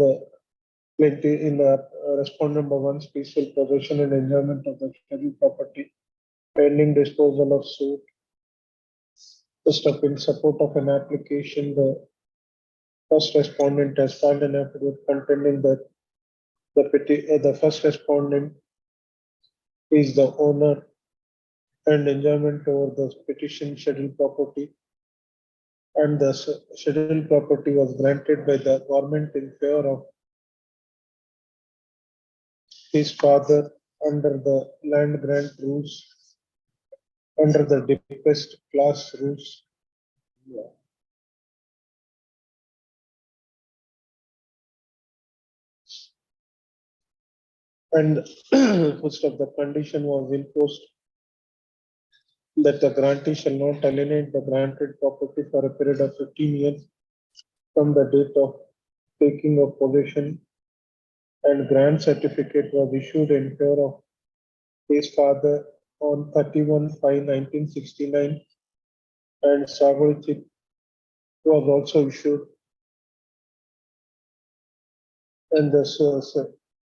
the respondent number one's peaceful possession and enjoyment of the scheduled property, pending disposal of suit. First up, in support of an application, the first respondent has filed an affidavit contending that the first respondent is the owner and enjoyment over the petition scheduled property, and the scheduled property was granted by the government in favor of his father under the land grant rules, under the deepest class rules. And first of the condition was imposed that the grantee shall not alienate the granted property for a period of 15 years from the date of taking of possession, and grant certificate was issued in favor of his father on 31/5/1969, and Savage was also issued, and the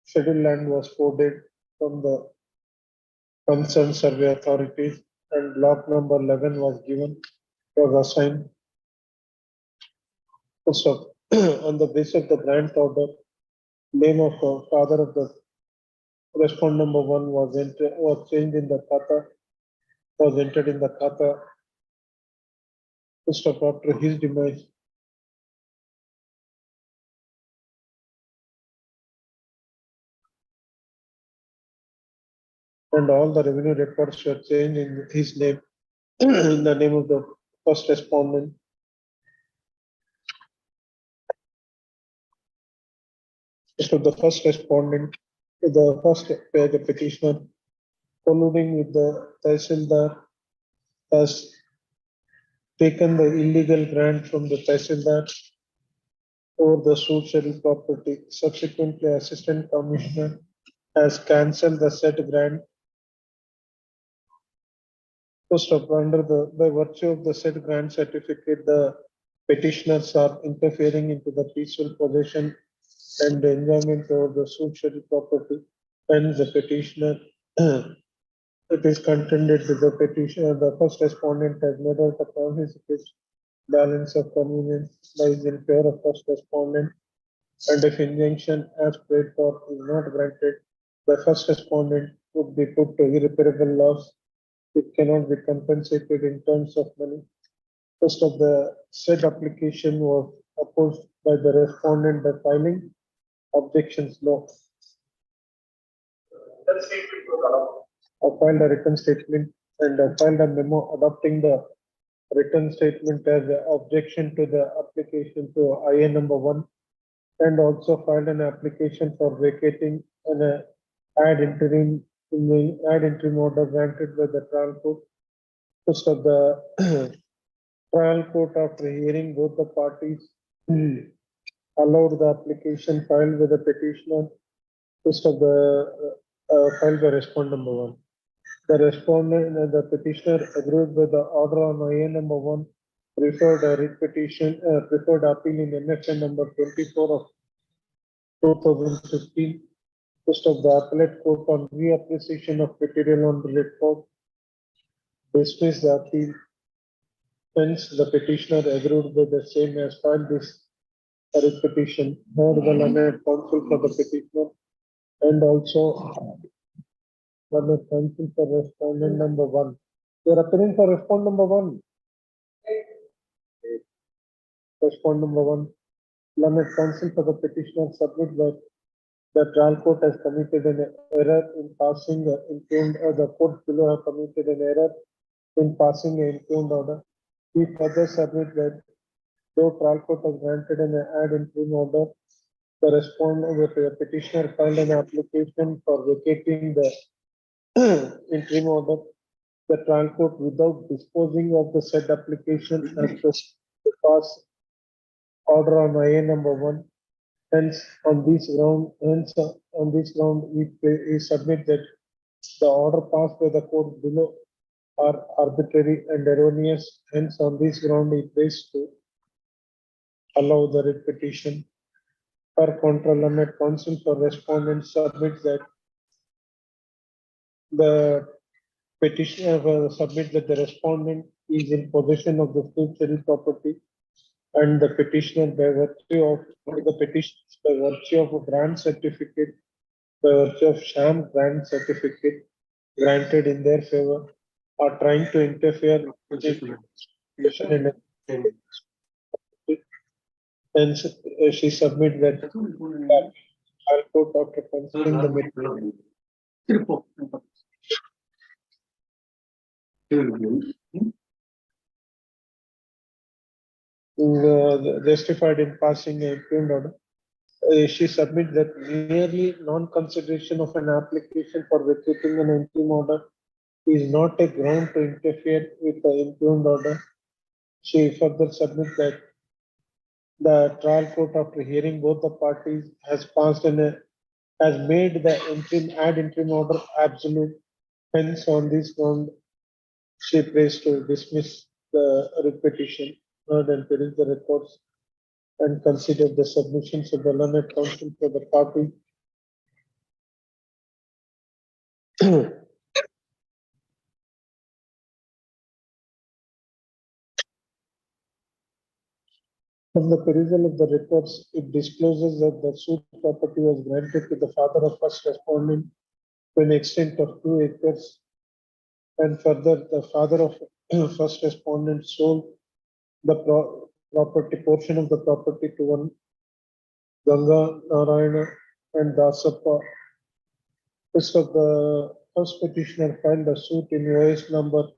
scheduled land was forwarded from the concerned survey authorities, and block number 11 was assigned. So, on the basis of the grant order, name of the father of the respondent number one was changed in the Khata, was entered in the Khata. First of after his demise, and all the revenue records were changed in his name, in the name of the first respondent. So the first respondent, the first the petitioner, colluding with the Tehsildar, has taken the illegal grant from the Tehsildar over the suit scheduled property. Subsequently, Assistant Commissioner has cancelled the said grant. First of by virtue of the said grant certificate, the petitioners are interfering into the peaceful possession and the enjoyment over the suit scheduled property, and the petitioner it is contended that the petitioner, the first respondent, has made out the promise of his balance of convenience lies in favor of first respondent, and if injunction as prayed for is not granted, the first respondent would be put to irreparable loss. It cannot be compensated in terms of money. First of the said application was opposed by the respondent by filing objections law. I filed a written statement and I filed a memo adopting the written statement as an objection to the application to IA number 1, and also filed an application for vacating an ad interim order granted by the trial court. First of the trial court, after hearing both the parties, allowed the application filed with the petitioner. First of the filed by respondent number 1. The respondent and the petitioner agreed with the order on IA number 1, preferred a writ petition, preferred appeal in MFN number 24 of 2015. First of the appellate court on reappreciation of material on record dismissed the appeal. Hence, the petitioner agreed with the same as filed this writ petition. Nor the learned counsel for the petitioner and also learned counsel for respondent number 1. You are appearing for respondent number 1. Respondent number 1. Learned counsel for the petitioner submit that the trial court has committed an error in passing the court below have committed an error in passing an impugned order. We further submit that though trial court has granted an ad interim order, the respondent with the petitioner filed an application for vacating the interim order. The trial court, without disposing of the said application, has to pass order on IA number 1. Hence, on this ground, we submit that the order passed by the court below are arbitrary and erroneous. Hence, on this ground, we place to allow the writ petition. Per contra, learned counsel for respondent submits that the petitioner submits that the respondent is in possession of the suit settled property and the petitioner by virtue of the petition by virtue of a grant certificate, by virtue of sham grant certificate granted in their favor, are trying to interfere with the petition and hence she submits that High Court after considering the matter justified in passing a impugned order. She submits that merely non-consideration of an application for vacating an interim order is not a ground to interfere with the impugned order. She further submits that the trial court, after hearing both the parties, has passed has made the interim order absolute. Hence, on this ground, she prays to dismiss the repetition, heard and peruse the records, and consider the submissions of the learned counsel for the party. From the perusal of the records, it discloses that the suit property was granted to the father of first respondent to an extent of 2 acres, and further, the father of first respondent sold the property portion of the property to one Ganga Narayana and Dasappa. First of the first petitioner filed a suit in OS number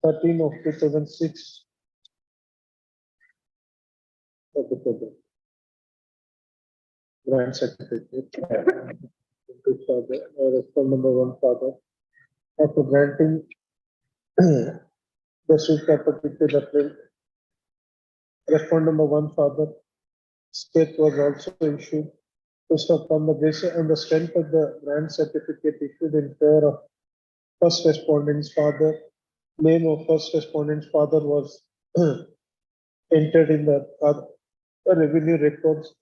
13 of 2006. Grant certificate. Respond number 1 father. After granting the suit property to the plaintiff, respond number 1 father, state was also issued. First of on the basis and the strength of the grant certificate issued in favor of first respondent's father, name of first respondent's father was entered in the revenue records.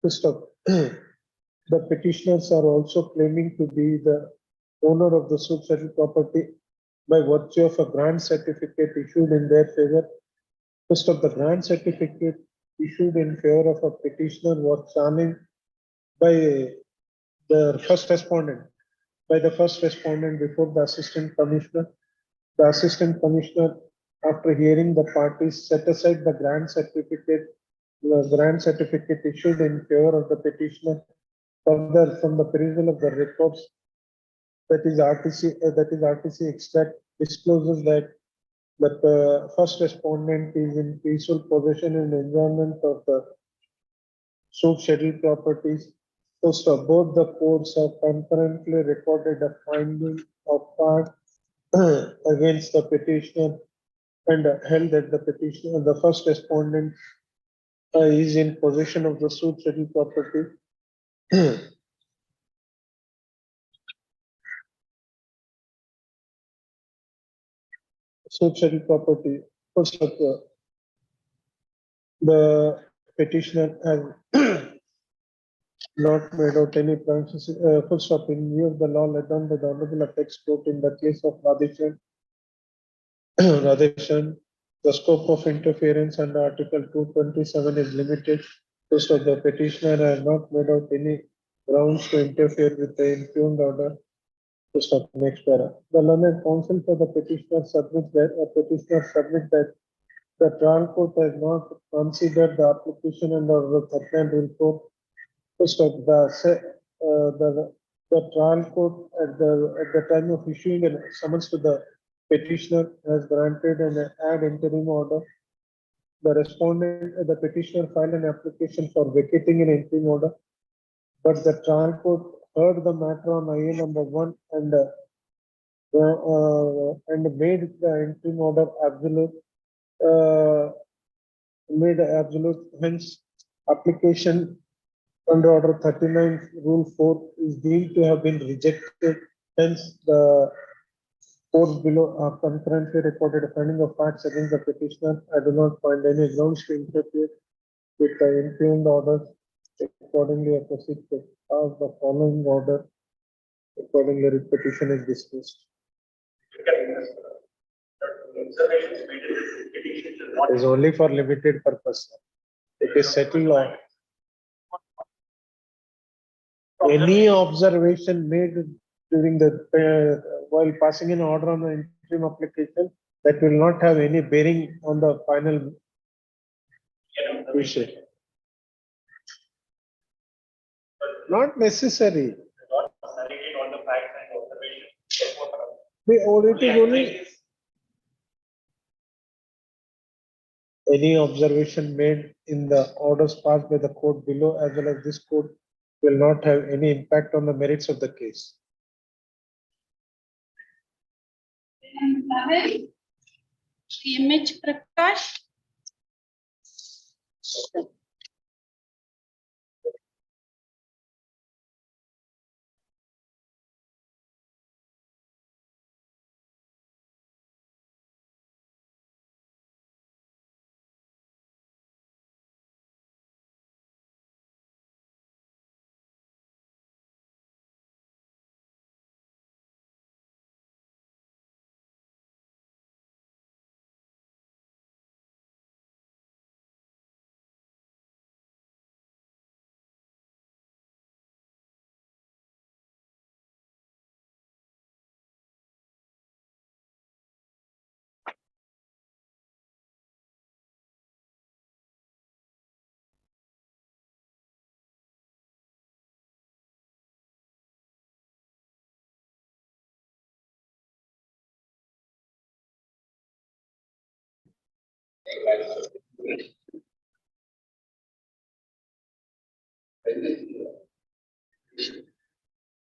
First of the petitioners are also claiming to be the owner of the suit settled property by virtue of a grant certificate issued in their favor. First of the grant certificate issued in favor of a petitioner was challenged by the first respondent, before the assistant commissioner. The assistant commissioner, after hearing the parties, set aside the grant certificate issued in favor of the petitioner. Further, from the perusal of the records, that is RTC extract discloses that the first respondent is in peaceful possession and enjoyment of the suit scheduled properties. First of both the courts have concurrently recorded a finding of fact against the petitioner and held that the petitioner, the first respondent, is in possession of the suit scheduled property. Suit scheduled property. First of the petitioner has not made out any premises. Full stop. In view of the law laid down by the Honorable Apex Court in the case of Radheshan, the scope of interference under Article 227 is limited. First of the petitioner has not made out any grounds to interfere with the impugned order. First of next para. The learned counsel for the petitioner submits that the trial court has not considered the application under the 39 Rule 4. First of the trial court at the time of issuing a summons to the petitioner has granted an ad interim order. The petitioner filed an application for vacating an interim order, but the trial court heard the matter on IA number 1 and made the interim order absolute. Hence, application under Order 39, Rule 4 is deemed to have been rejected. Hence, the courts below are concurrently recorded a finding of facts against the petitioner. I do not find any grounds to interfere with the impugned order. Accordingly, I proceed to pass the following order. Accordingly, repetition is dismissed. It is only for limited purpose. It is settled on. Any observation made during the while passing an order on the interim application that will not have any bearing on the final issue. Not necessary. It is only any observation made in the orders passed by the court below as well as this court will not have any impact on the merits of the case. Image Prakash.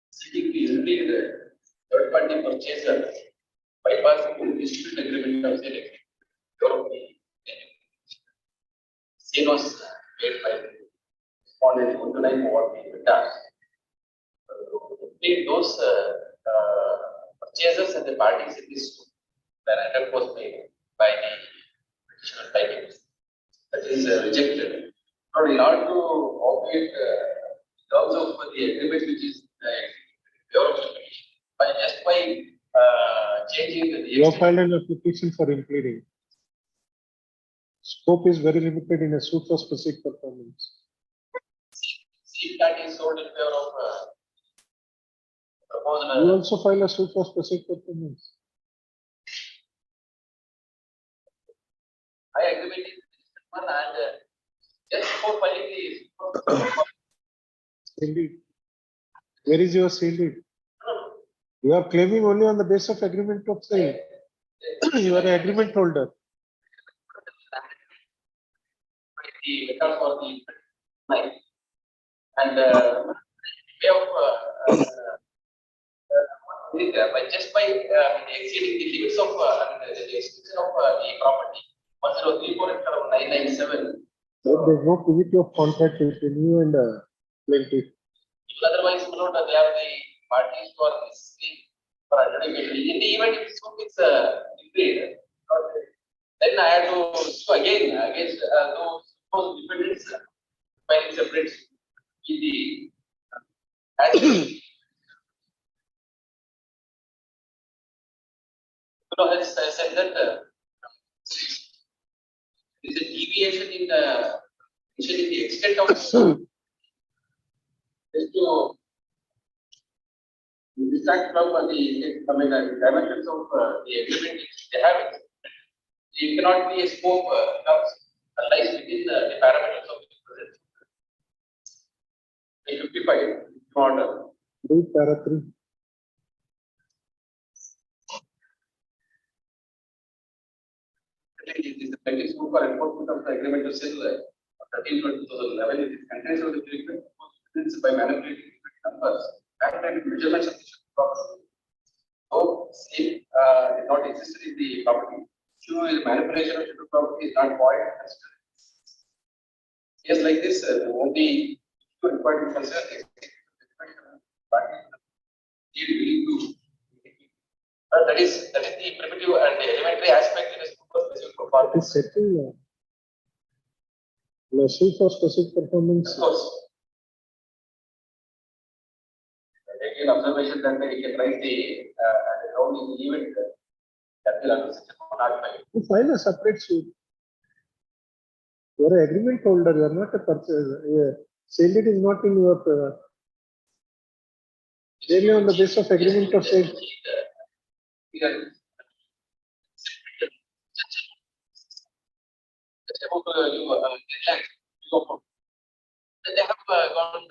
Seeking to impede the third party purchaser bypassing the dispute agreement of sale agreement. Sale was made by the respondent 129 what we done. Those purchasers and the parties in this suit, the letter was made by the petitioner type. That is rejected. Not allowed to operate terms of the agreement which is by just by changing the. You have filed an application for impleading. Scope is very limited in a suit for specific performance. See that is sold in favor of proposal. You also file a suit for specific performance. I agree with this one and just for filing the. Indeed. Where is your seal deed? You are claiming only on the basis of agreement of sale. You are an agreement holder. The record for the night and way of by just by exceeding the limits of the extension of the property 1034/997. There is no privity of contract between you and plaintiff. Otherwise, they are the parties who are necessary for adjudication. In the event if suit is agreed, then I had to sue again against those defendants filing separate in the has said that there is a deviation in the extent of is to distract from the dimensions of the agreement they have. It cannot be a scope lies within the parameters of the present. 55 order. Read para 3. It is the practice for enforcement of the agreement to sell 13/2011. It is contains of the agreement by manipulating numbers and measurements of the property. So, sale is not existed in the property. True manipulation of the property is not void. Yes, like this, only required to consider the that is the primitive and the elementary aspect in a specific performance. It is settled. Suit for specific performance. Of course, again, observation that we can write the rounding event that will under section 105. You file a separate suit. You are an agreement holder, you are not a purchaser. Sale deed is not in your. Really on the basis of agreement of sale. They have gone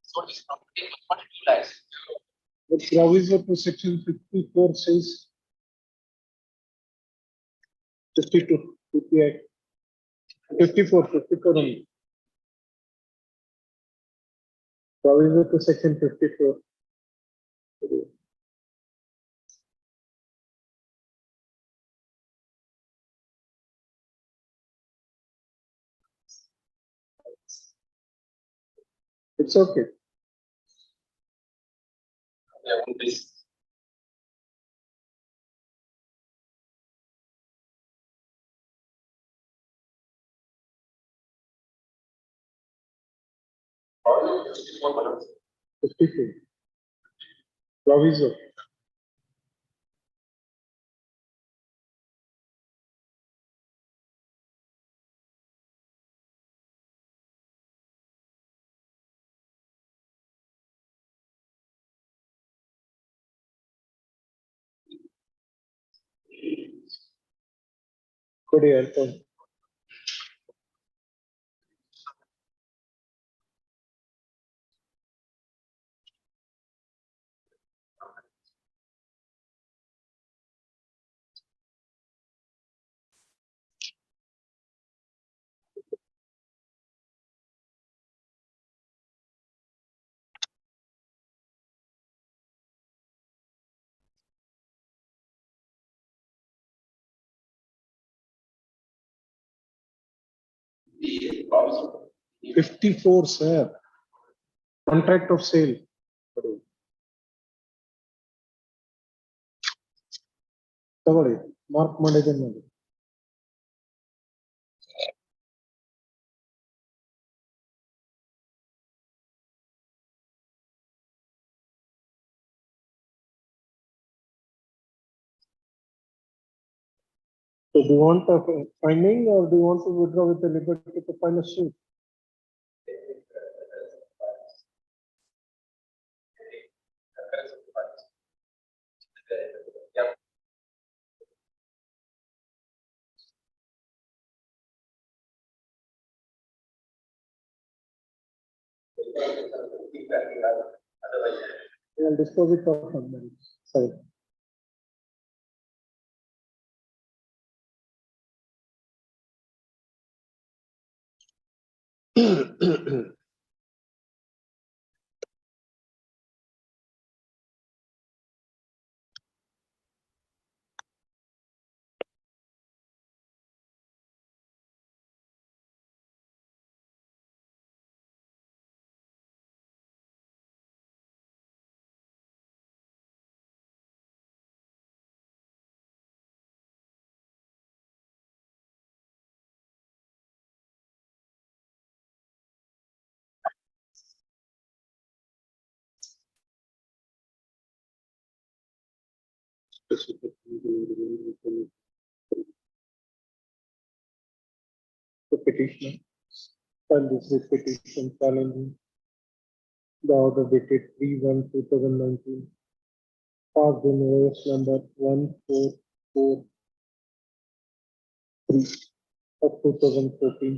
sold this property for 42 lakhs. The proviso to section 54 says 52, 58, 54 only. Proviso to section 54. It's okay. Yeah, one piece. Proviso 54 balance. 52. Proviso. Good answer. The proviso 54, sir. Contract of sale. ತಗೊಳ್ಳಿ mark ಮಾಡಿದ್ದೇನೆ ನೋಡಿ. So do you want a finding or do you want to withdraw with the liberty to file a suit? I'll dispose it off on them. Sorry. The petitioner filed this petition challenging the order dated 3/1/2019, passed in OS number 1443 of 2014.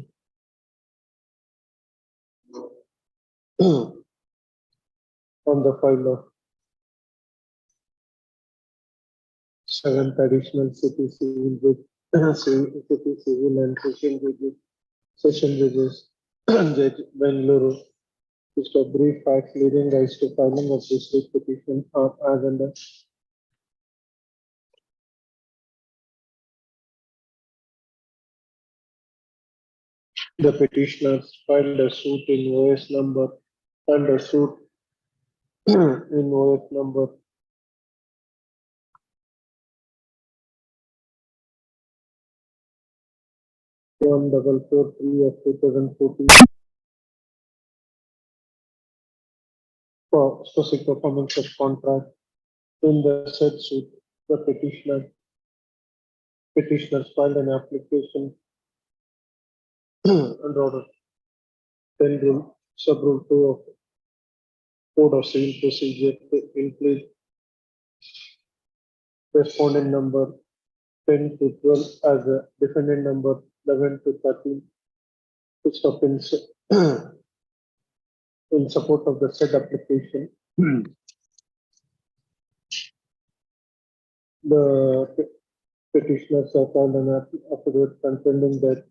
On the file of 7th additional city civil city civil and session judges Judge Bengaluru. Just a brief facts leading rise to filing of this petition are as under. The petitioners filed a suit in OS number and a suit in OS number 1443 of 2014 for specific performance of contract in the said suit, the petitioners filed an application under order 10 rule, sub rule 2 of Code of Civil Procedure to include respondent number 10 to 12 as a defendant number 11 to 13 to stop in support of the said application. The petitioners have filed an affidavit contending that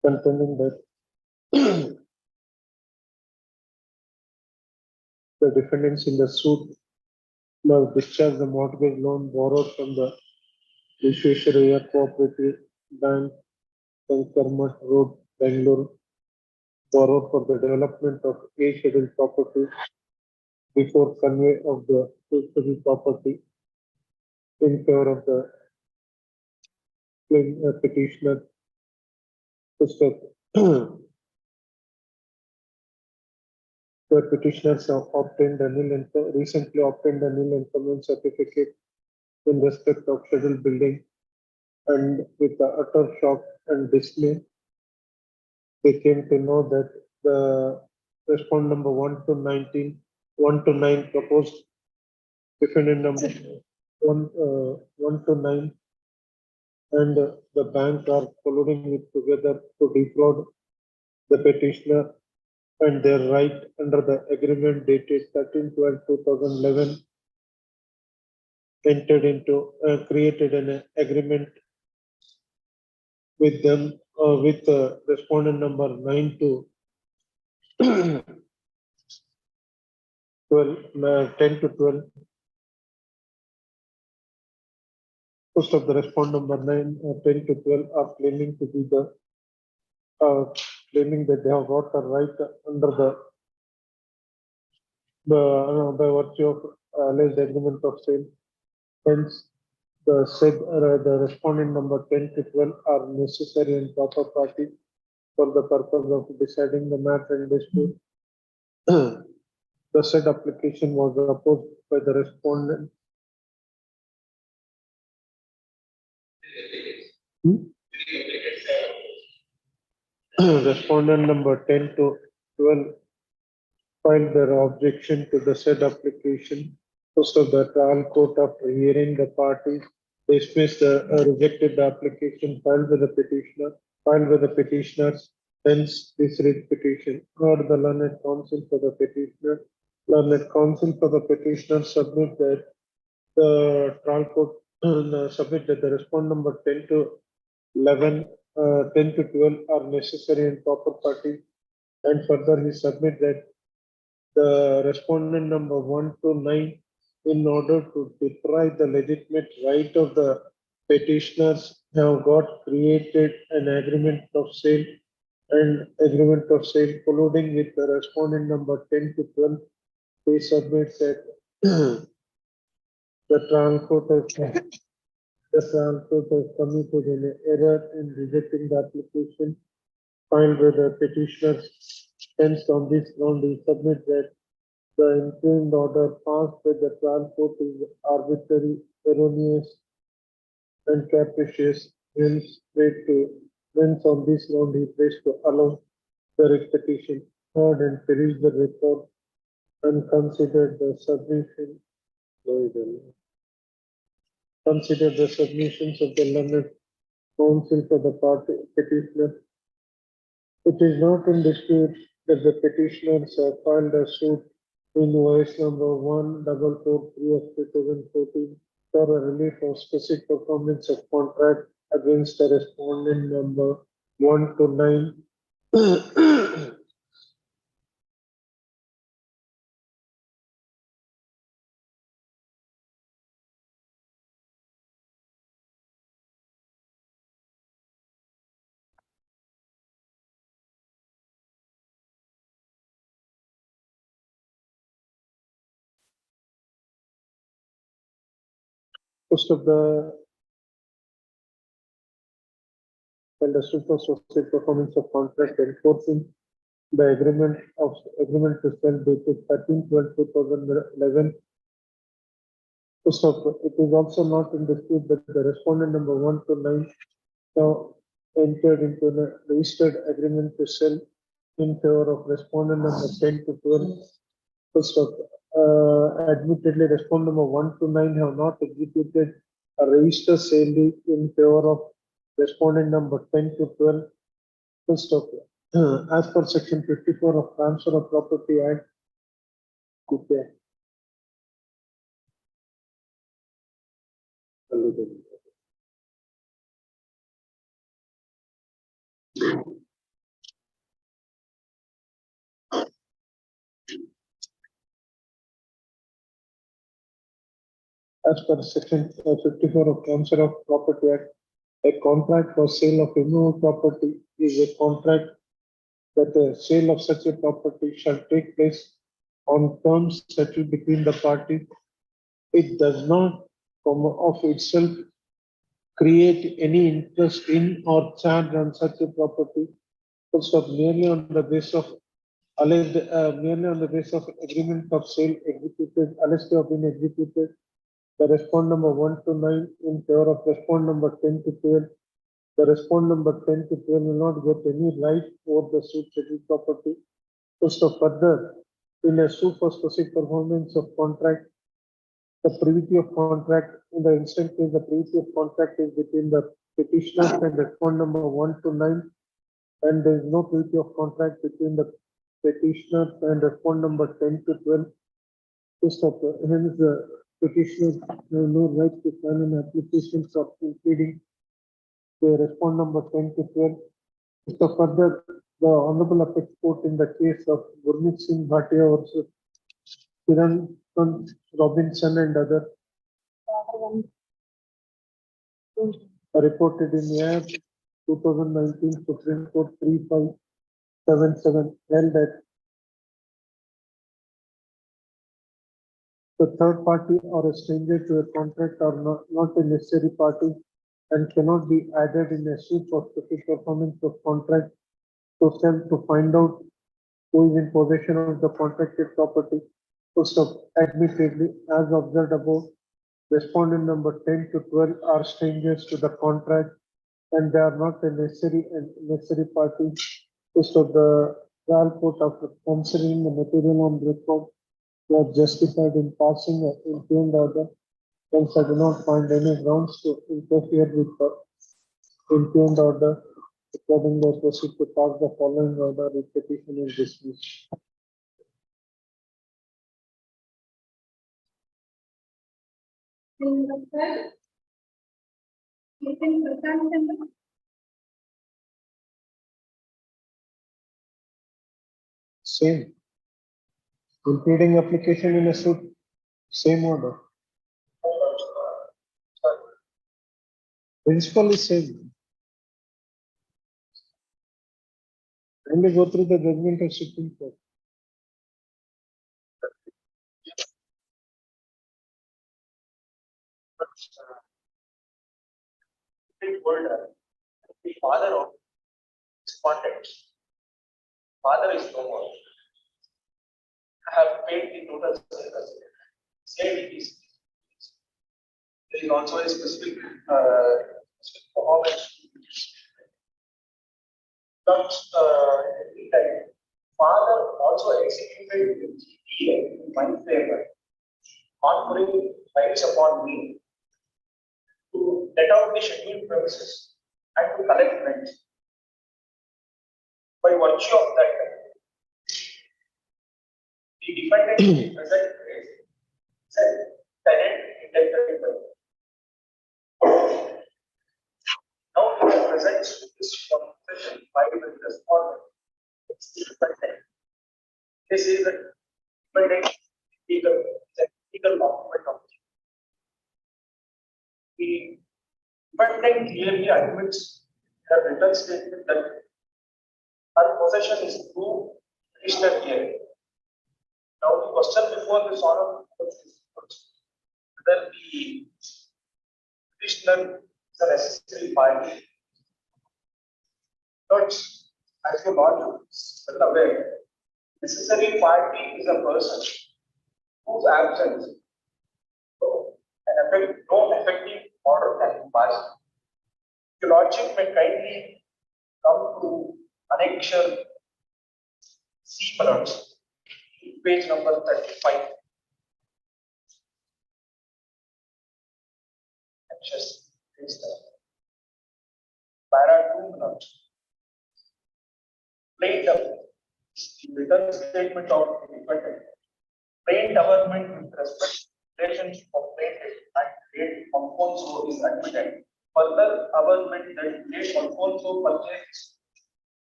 contending that the defendants in the suit must discharge the mortgage loan borrowed from the Visvesvaraya Cooperative Bank, Kankarmat Road, Bangalore, borrowed for the development of A scheduled property before convey of the scheduled property in favor of the petitioner. The petitioners have recently obtained a nil employment certificate in respect of scheduled building, and with the utter shock and dismay, they came to know that the respondent number 1 to 9 proposed defendant number 1 to 9 and the bank are colluding it together to defraud the petitioner and their right under the agreement dated 13/12/2011 entered into created an agreement with them with respondent number 9 to 12 10 to 12. Most of the respondent number 9 10 to 12 are claiming to be claiming that they have got a right under by virtue of alleged agreement of sale. Hence, the respondent number 10 to 12 are necessary and proper party for the purpose of deciding the matter and dispute. The said application was opposed by the respondent. Respondent number 10 to 12 filed their objection to the said application. So the trial court, after hearing the parties, dismissed rejected the application filed with the petitioners. Hence, this writ petition or the learned counsel for the petitioner. Learned counsel for the petitioner submit that the trial court submit that the respondent number 10 to 11, 10 to 12 are necessary and proper parties, and further he submit that the respondent number 1 to 9, in order to deprive the legitimate right of the petitioners, have got created an agreement of sale colluding with the respondent number 10 to 12. They submit that the trial court has committed an error in rejecting the application filed by the petitioners. Hence, on this ground, we submit that the ensuing order passed by the trial court is arbitrary, erroneous, and capricious. Hence, on this ground, he prays to allow the repetition heard and peruse the record and consider the submission. Consider the submissions of the learned counsel for the party petitioner. It is not in dispute that the petitioners have filed a suit in OS number 1443 of 2014 for a relief of specific performance of contract against the respondent number 1 to 9. First of the super social performance of contract enforcing the agreement to sell dated 13/12/2011. First of all, it is also not in dispute that the respondent number 1 to 9 now entered into a registered agreement to sell in favor of respondent number 10 to 12. First of admittedly, respondent number 1 to 9 have not executed a registered sale in favor of respondent number 10 to 12. First of as per section 54 of Transfer of Property Act, okay. As per section 54 of Transfer of Property Act, a contract for sale of immovable property is a contract that the sale of such a property shall take place on terms settled between the parties. It does not, of itself, create any interest in or charge on such a property. First of merely on the basis of merely on the basis of agreement of sale executed, alleged to have been executed. The respond number 1 to 9 in favor of respond number 10 to 12. The respond number 10 to 12 will not get any right over the suit settled property. First of further, in a suit for specific performance of contract, the privity of contract, in the instant case, the privity of contract is between the petitioner and respond number 1 to 9, and there is no privity of contract between the petitioner and respond number 10 to 12. First of hence, the petitioner have no right to file an application for impleading the respond number 10 to 12. So further, the Honorable Apex Court in the case of Gurmeet Singh Bhatia versus Kiran Robinson and other reported in year 2019 Supreme Court 3577 held that the third party or a stranger to a contract are not a necessary party and cannot be added in a suit for specific performance of contract to find out who is in possession of the contracted property. First of admittedly, as observed above, respondent number 10 to 12 are strangers to the contract and they are not a necessary party. First of the trial court, after considering the material on record, was justified in passing an impugned order. Hence, I do not find any grounds to interfere with the impugned order. Accordingly, I proceed to pass the following order if petition is dismissed. Same. Impleading application in a suit, same order. Principle is same. Only go through the judgment of Supreme Court. The father of respondent, father is no more. I have paid the total sale it is. There is also a specific performance. But father also executed the GPA in my favor, conferring rights upon me to let out the scheduled premises and to collect rent. By virtue of that, the defendant present said tenant indebted by. Now he presents this confession filed with respondent. It's the defendant. This is the defendant legal document of the defendant clearly admits in a written statement that her possession is through petitioner here. Now the question before this honor is whether the petitioner is a necessary party. But as you are well aware, necessary party is a person whose absence no effective order can be passed. Your lordship may kindly come to annexure C balance, page number 35. Anxious, please. Para 2 minutes. Plain written statement of independent. Plain government with respect to relationship of plaintiff and late Alfonso is admitted. Further, government that late Alfonso purchased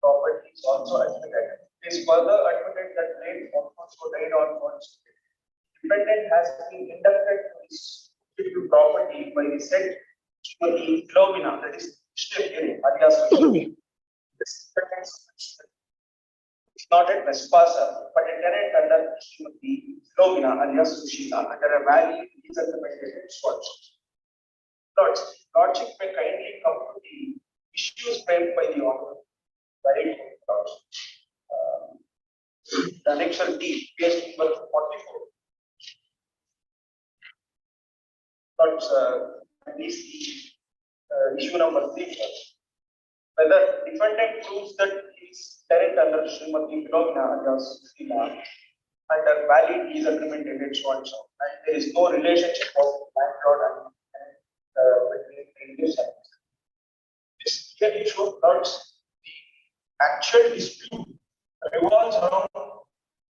property is also admitted. It is further admitted that late Alfonso died on March. Defendant has been inducted to his property by the said Srimati Philomena, that is alias this is not a trespasser, but a tenant under Srimati Philomena alias Sushila under a valid lease recommended structure. Lordship may kindly come to the issues framed by the order. The annexure D, page number 44. At least issue number 3. Whether defendant proves that he is tenant under Srimati Philomena alias Sushila under valid lease agreement dated so and so, and there is no relationship of landlord and between previous tenants. This clearly shows that the actual dispute revolves around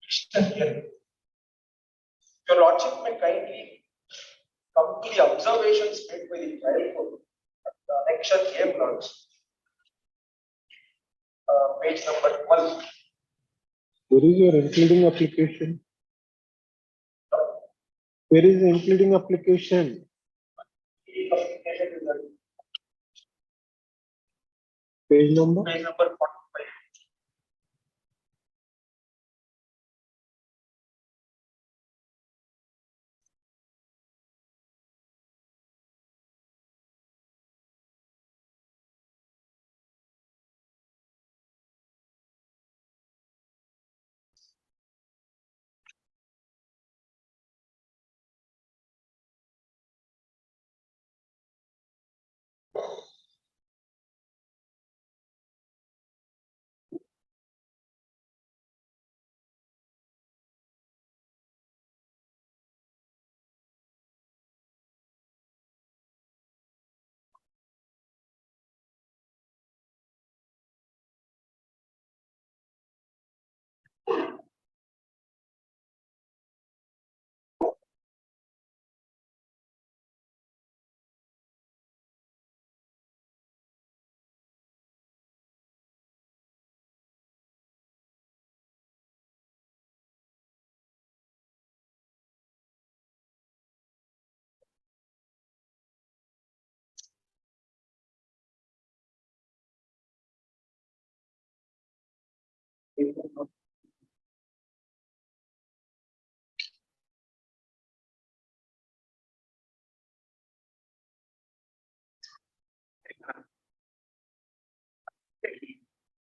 Christian here. Your lordship may kindly come to the observations made by the trial court. The annexure A blocks, page number 12. Where is your including application? Where is the including application? Page number? Page number 45.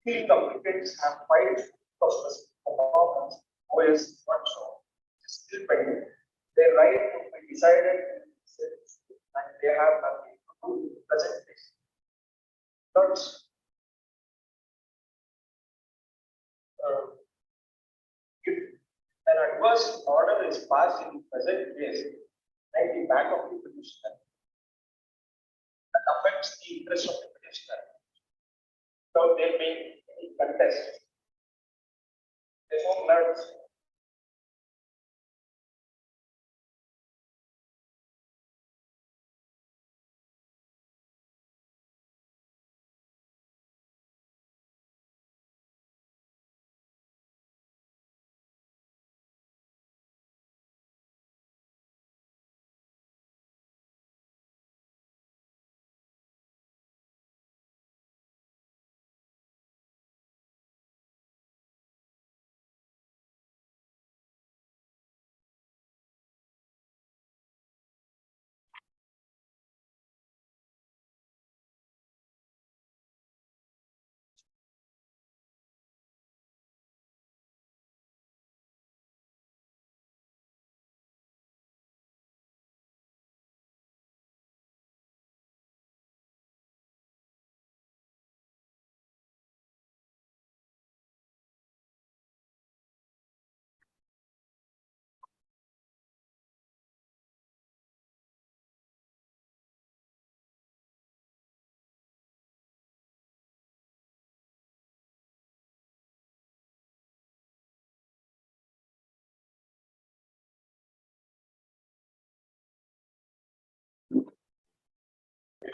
Three applicants have filed for performance OS one show. Still pending. Their right to be decided and they have nothing to do with present case. But if an adverse order is passed in present case, like the back of the petitioner, that affects the interest of the petitioner. So there may be contest. Therefore, let's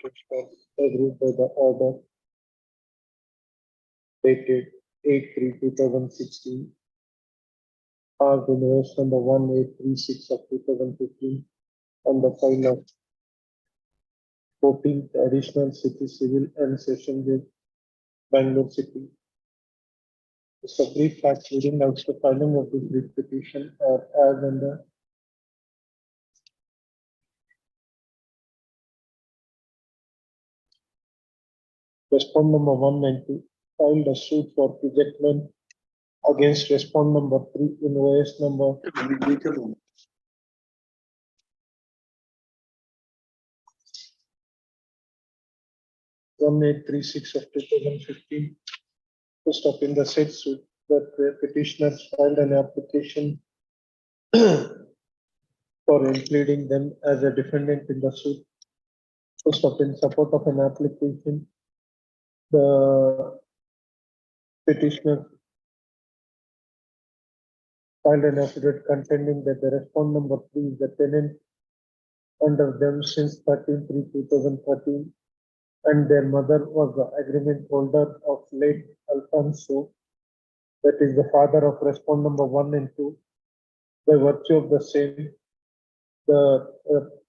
petitioner agreed by the order dated 8/3/2016, filed in invoice number 1836 of 2015, on the file of 14th Additional City Civil and Session Judge, Bangalore City. It's a brief fact reading out the filing of this brief petition as under respond number 190 filed a suit for ejectment against respond number 3 in OS number 1836 of 2015. First up, in the said suit, that the petitioners filed an application for impleading them as a defendant in the suit. First up, in support of an application, the petitioner filed an affidavit contending that the respond number 3 is the tenant under them since 13/3/2013, and their mother was the agreement holder of late Alfonso, that is the father of respond number 1 and 2. By virtue of the same, the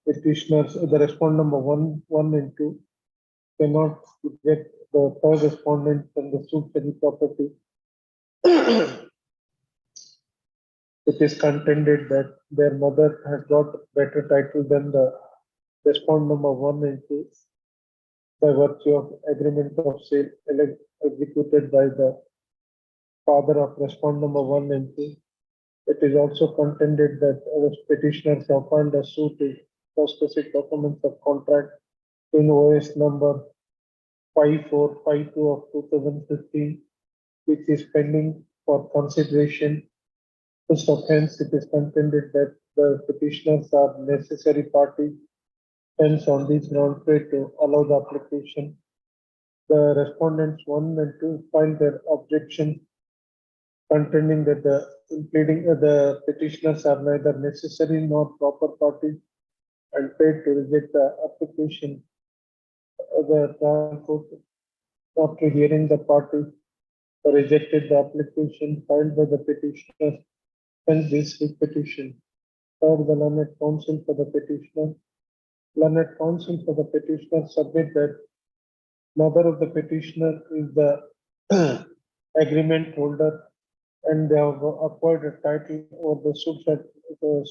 petitioners, the respond number 1 and 2 cannot get the third respondent from the suit property. It is contended that their mother has got better title than the respond number 1 and 2 by virtue of agreement of sale executed by the father of respond number 1 and 2. It is also contended that the petitioners have filed a suit for specific documents of contract in OS number 5452 of 2015, which is pending for consideration. First of hence, it is contended that the petitioners are necessary parties. Hence, on this ground, to allow the application, the respondents 1 and 2 filed their objection, contending that the the petitioners are neither necessary nor proper parties and paid to reject the application. The trial court, after hearing the parties, rejected the application filed by the petitioners and this petition. Third, the learned counsel for the petitioner. Learned counsel for the petitioner submit that mother of the petitioner is the agreement holder, and they have acquired a title over the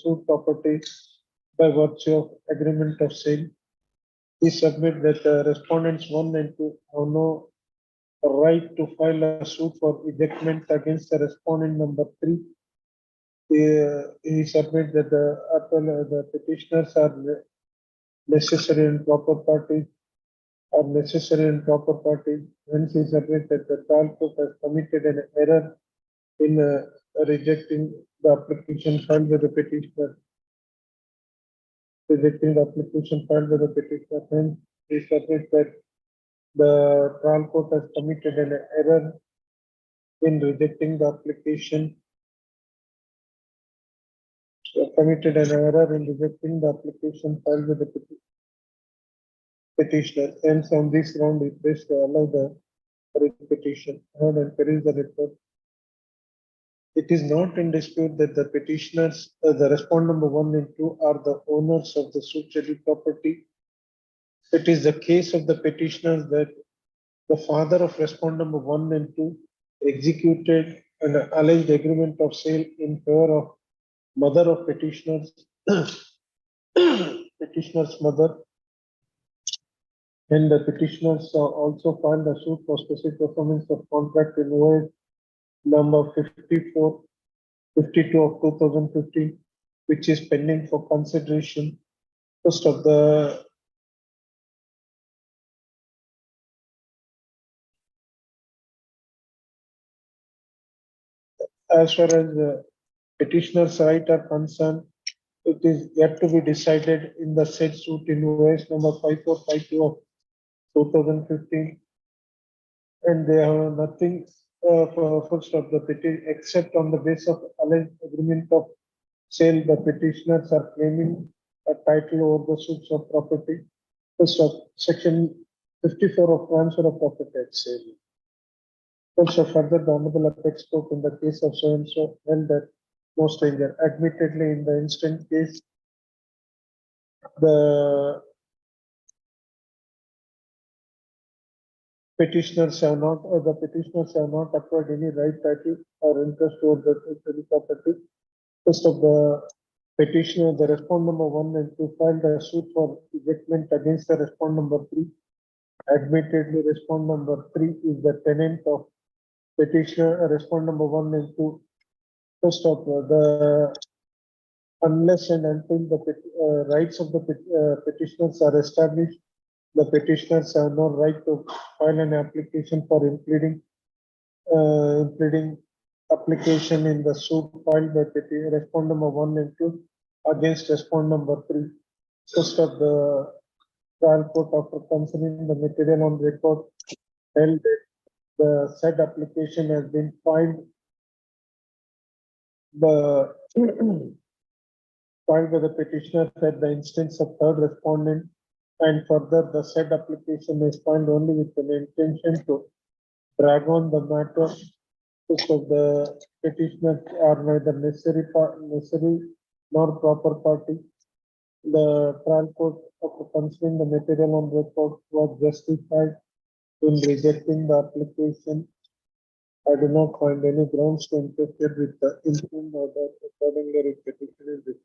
suit property by virtue of agreement of sale. We submit that respondents 1 and 2 have no right to file a suit for ejectment against the respondent number 3. He submit that the petitioners are necessary and proper parties, hence he submit that the trial court has committed an error in rejecting the application filed by the petitioner. Hence, he submit that the trial court has committed an error in rejecting the application. Committed an error in rejecting the application filed with the petitioner. Hence, on this ground, it is to allow the petition. Heard and peruse the report. It is not in dispute that the petitioners, the respondent number 1 and 2, are the owners of the suit property. It is the case of the petitioners that the father of respondent number 1 and 2 executed an alleged agreement of sale in favor of mother of petitioners, petitioner's mother, and the petitioners also filed a suit for specific performance of contract in OS number 52 of 2015, which is pending for consideration. First of the as far as the petitioner's right are concerned, it is yet to be decided in the said suit in OS number 5452 of 2015, and they have nothing first of the petition except on the basis of alleged agreement of sale. The petitioners are claiming a title over the suits of property. First of section 54 of transfer of property tax saving. Also further, the Honorable Apex Court in the case of so and so held that no stranger. Admittedly, in the instant case, the petitioners have not, or the petitioners have not acquired any right, title, or interest over the property. First of the petitioner, the respond number 1 and 2 filed a suit for ejectment against the respond number 3. Admittedly, respond number 3 is the tenant of petitioner, respond number 1 and 2. First of the unless and until the rights of the petitioners are established, the petitioners have no right to file an application for impleading application in the suit filed by respond number 1 and 2 against respond number 3. First of the trial court, after considering the material on record, held that the said application has been filed filed by the petitioner at the instance of third respondent, and further the said application is filed only with an intention to drag on the matter. First of the petitioners are neither necessary nor proper party. The trial court, after considering the material on record, was justified in rejecting the application. I do not find any grounds to interfere with the interim order. Accordingly, petition is dismissed.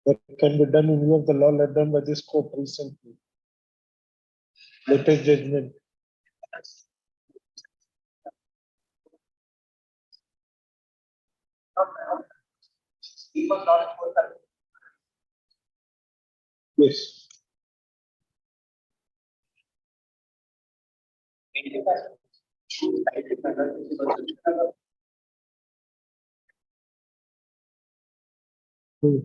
That can be done in view of the law laid down by this court recently. Latest judgment. He was not a Yes. Hmm.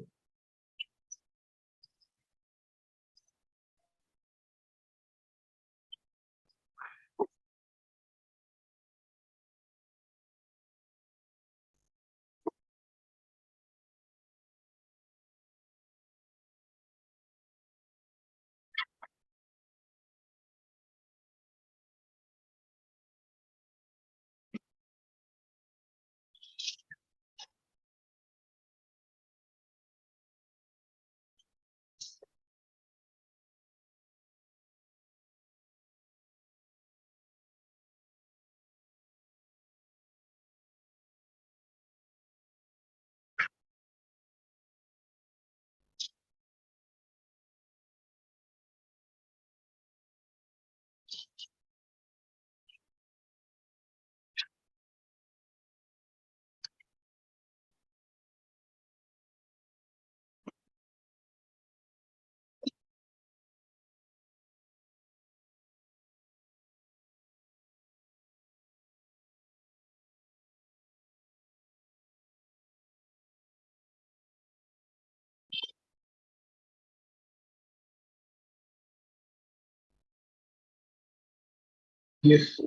Yes.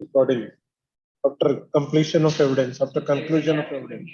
recording after completion of evidence, after conclusion of evidence.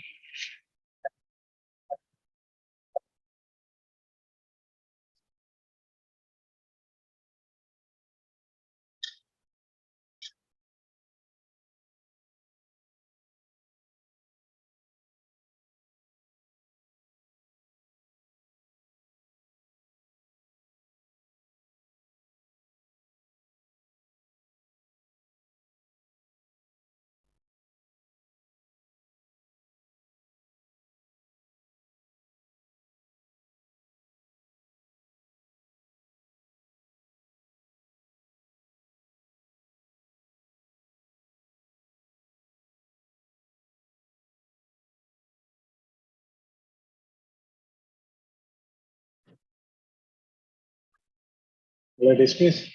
Will I dismiss?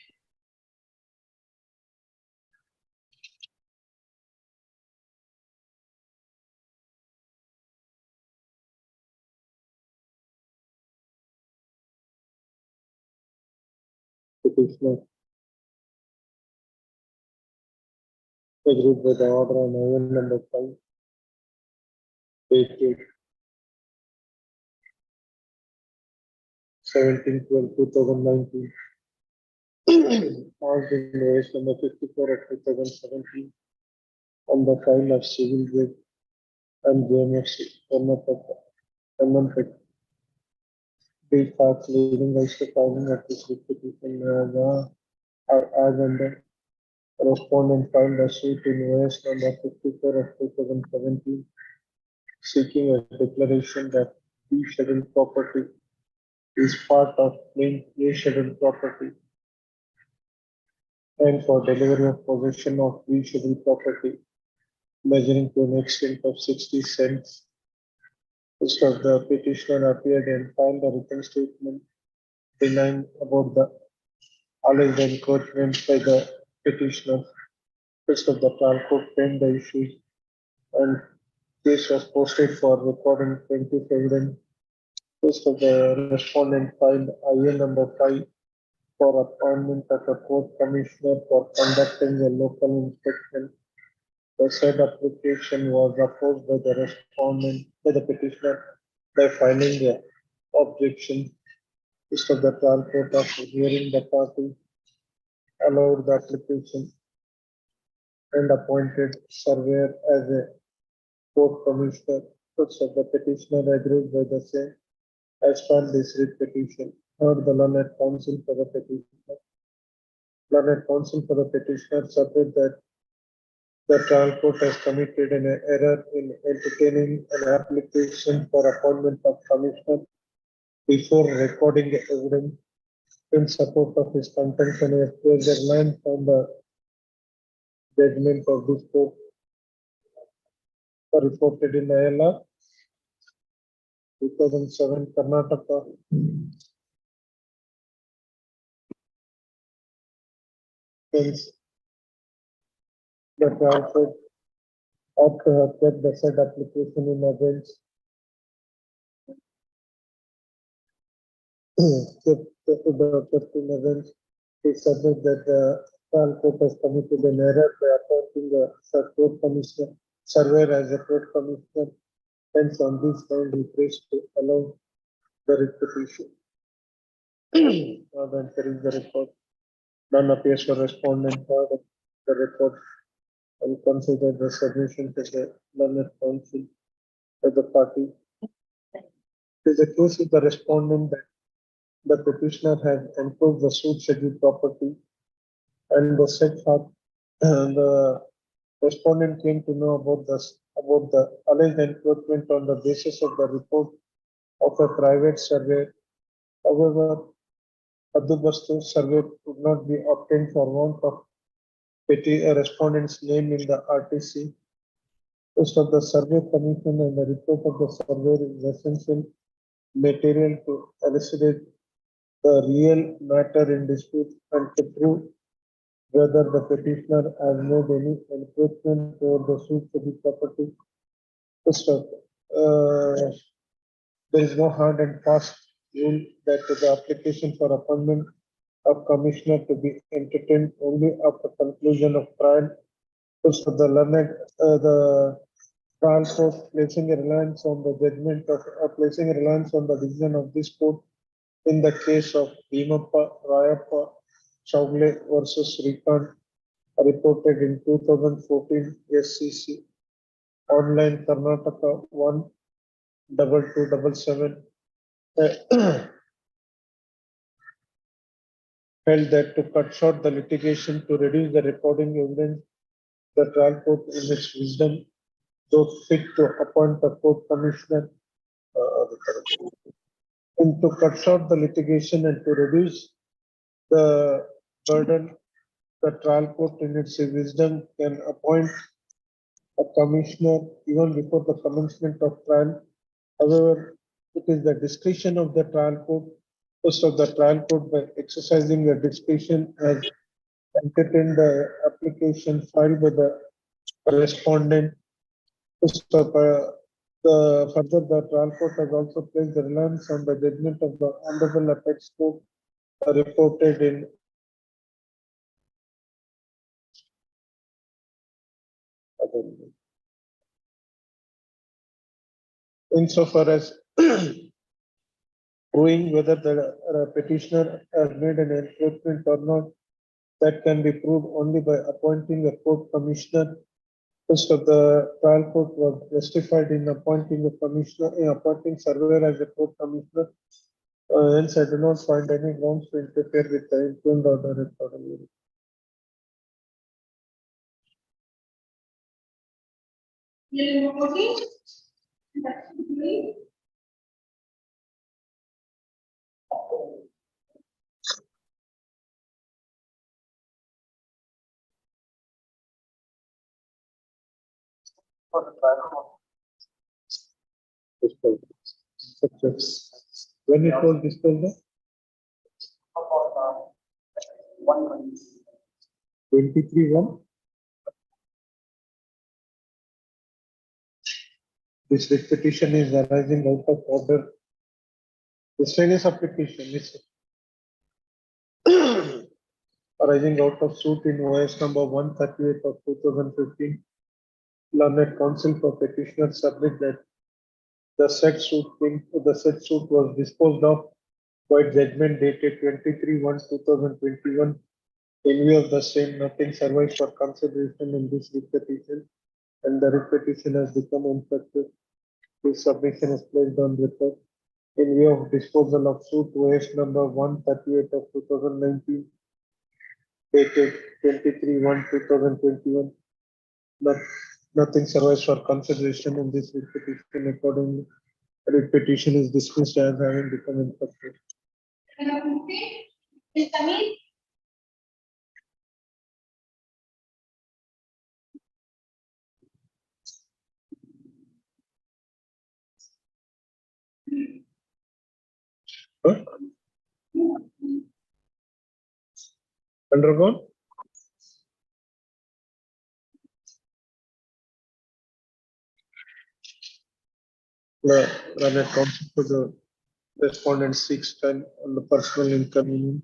Petitioner agreed with the order on item number 5, dated 17/12/2019. Marked in case number 54 of 2017 on the file of civil judge and JMFC Karnataka. Amendment. These facts leading us to filing of this petition as under respondent filed a suit in OS number 54 of 2017 seeking a declaration that B scheduled property is part of plain A scheduled property and for delivery of possession of B scheduled property measuring to an extent of 60 cents. First of the petitioner appeared and filed a written statement denying about the alleged encroachment by the petitioner. First of the trial court framed the issues and case was posted for recording plaintiff evidence. First of the respondent filed IN number 5 for appointment of a court commissioner for conducting a local inspection. The said application was opposed by the respondent, by the petitioner, by filing the objection. First of the trial court after hearing the party allowed the application and appointed surveyor as a court commissioner. First of the petitioner agreed by the same as filed this writ petition. Heard the learned counsel for the petitioner. Learned counsel for the petitioner submitted that the trial court has committed an error in entertaining an application for appointment of commissioner before recording the evidence in support of his contention. He has placed a reliance on the judgment of this court reported in ILR 2007 Karnataka. Hence, the trial court ought to have kept the said application in abeyance. Kept in abeyance. He submitted that the trial court has committed an error by appointing the court commissioner, surveyor as a court commissioner. Hence, on this ground, he prays to allow the writ petition. Now, then, there is the report. None appears to respondent for the report and consider the submission to the learned counsel of the party. It is the case with the respondent that the petitioner has enclosed the suit scheduled property and the said fact the respondent came to know about the alleged encroachment on the basis of the report of a private survey. However, Addubastu survey could not be obtained for want of a respondent's name in the RTC. First of the survey commission and the report of the surveyor is essential material to elucidate the real matter in dispute and to prove whether the petitioner has made any encroachment over the suit to the property. First of there is no hard and fast rule that the application for appointment of commissioner to be entertained only after conclusion of trial So the learned, the trial court placing a reliance on the judgment of, placing a reliance on the decision of this court in the case of Bhimappa Rayappa Chowle versus Rikant reported in 2014 SCC online Karnataka 12277 held that to cut short the litigation to reduce the recording evidence, the trial court in its wisdom thought fit to appoint a court commissioner and to cut short the litigation and to reduce the burden, the trial court in its wisdom can appoint a commissioner even before the commencement of trial. However, it is the discretion of the trial court, first of the trial court by exercising the discretion has entertained the application filed by the respondent. First of, further, the trial court has also placed the reliance on the judgment of the Honorable Apex Court reported in insofar as proving whether the petitioner has made an encroachment or not, that can be proved only by appointing a court commissioner. First of the trial court was justified in appointing a commissioner, in appointing surveyor as a court commissioner. Hence, I do not find any grounds to interfere with the impugned order accordingly. Bill number 14. That's three. For the trial When it was disposed of? of 120. 23-1. This petition is arising out of order. The status of petition is arising out of suit in OS number 138 of 2015. Learned counsel for petitioner submit that the said suit was disposed of by judgment dated 23-1-2021. In view of the same, nothing survives for consideration in this petition, and the petition has become effective. This submission is placed on record. In view of disposal of suit OS number 138 of 2019, dated 23-1-2021. Nothing survives for consideration in this petition. Accordingly, the petition is dismissed as having become effective. Bill number 15. Bill Samir. Huh? Undergone? Run a counsel for the respondent seeks time on the personal inconvenience.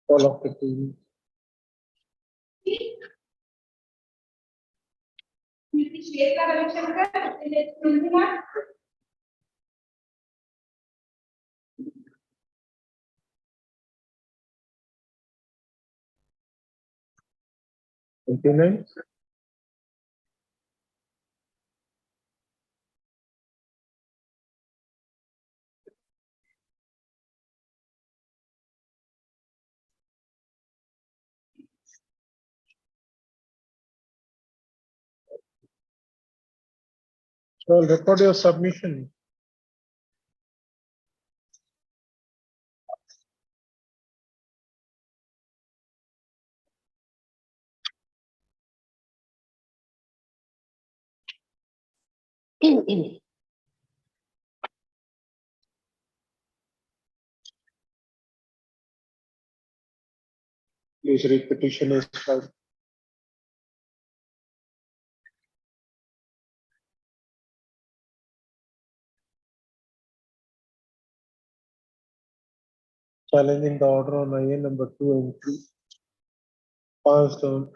All of the two. Shweta Ravishankar. Manjunath. 29. So I'll record your submission. Please read petition is filed. Challenging the order on IA number 2 and 3 passed on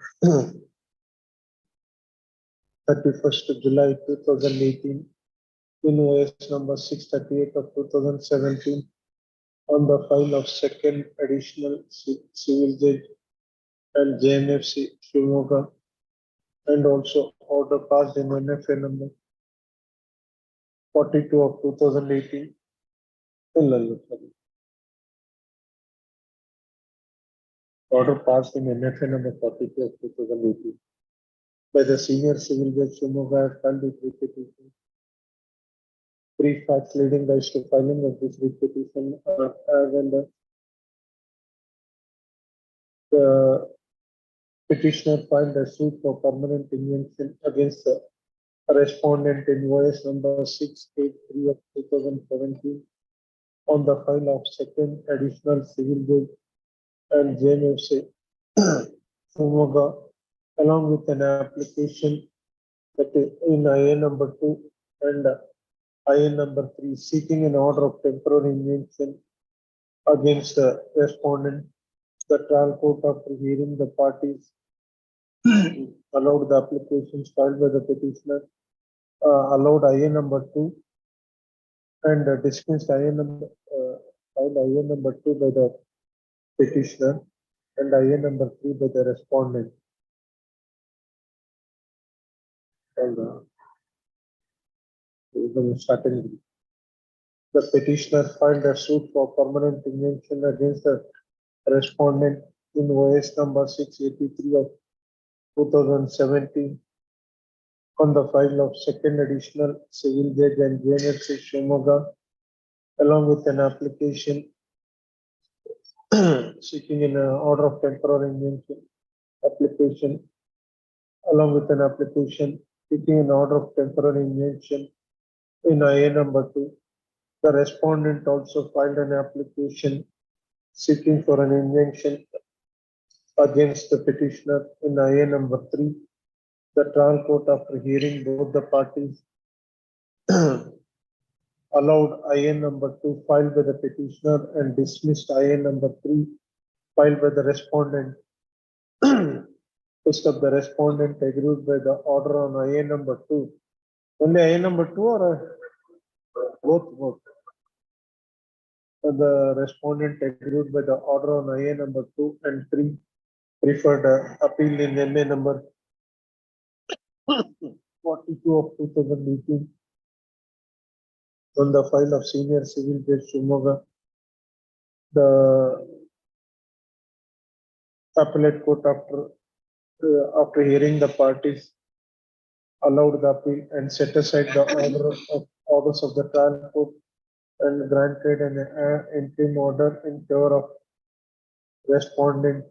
31st July 2018, invoice number 638 of 2017, on the file of second additional civil judge and JMFC Shimoga, and also order passed in NFA number 42 of 2018. Order passed in NFA number 42 of 2018 by the senior civil judge Shimoga has filed this petition. Brief facts leading rise to filing of this petition as and the petitioner filed a suit for permanent injunction against the respondent invoice number 683 of 2017 on the file of second additional civil judge and JMFC Shimoga, along with an application that is in IA number 2 and IA number 3, seeking an order of temporary injunction against the respondent. The trial court, after hearing the parties, allowed the applications filed by the petitioner, allowed IA number 2 and dismissed IA number, filed IA number 2 by the petitioner and IA number 3 by the respondent. And, starting, the petitioner filed a suit for permanent injunction against the respondent in OS number 683 of 2017 on the file of second additional civil judge and JMFC Shimoga, along with an application seeking an order of temporary injunction application, along with an application seeking an order of temporary injunction in IA number 2. The respondent also filed an application seeking for an injunction against the petitioner in IA number 3. The trial court, after hearing both the parties, allowed IA number 2 filed by the petitioner and dismissed IA number 3 filed by the respondent. First of the respondent agreed by the order on IA number 2. Only IA number 2 or both? The respondent agreed by the order on IA number 2 and 3, preferred appeal in MA number 42 of 2018 on the file of senior civil judge Shimoga. The appellate court, after hearing the parties, allowed the appeal and set aside the orders of the trial court and granted an interim order in favor of respondent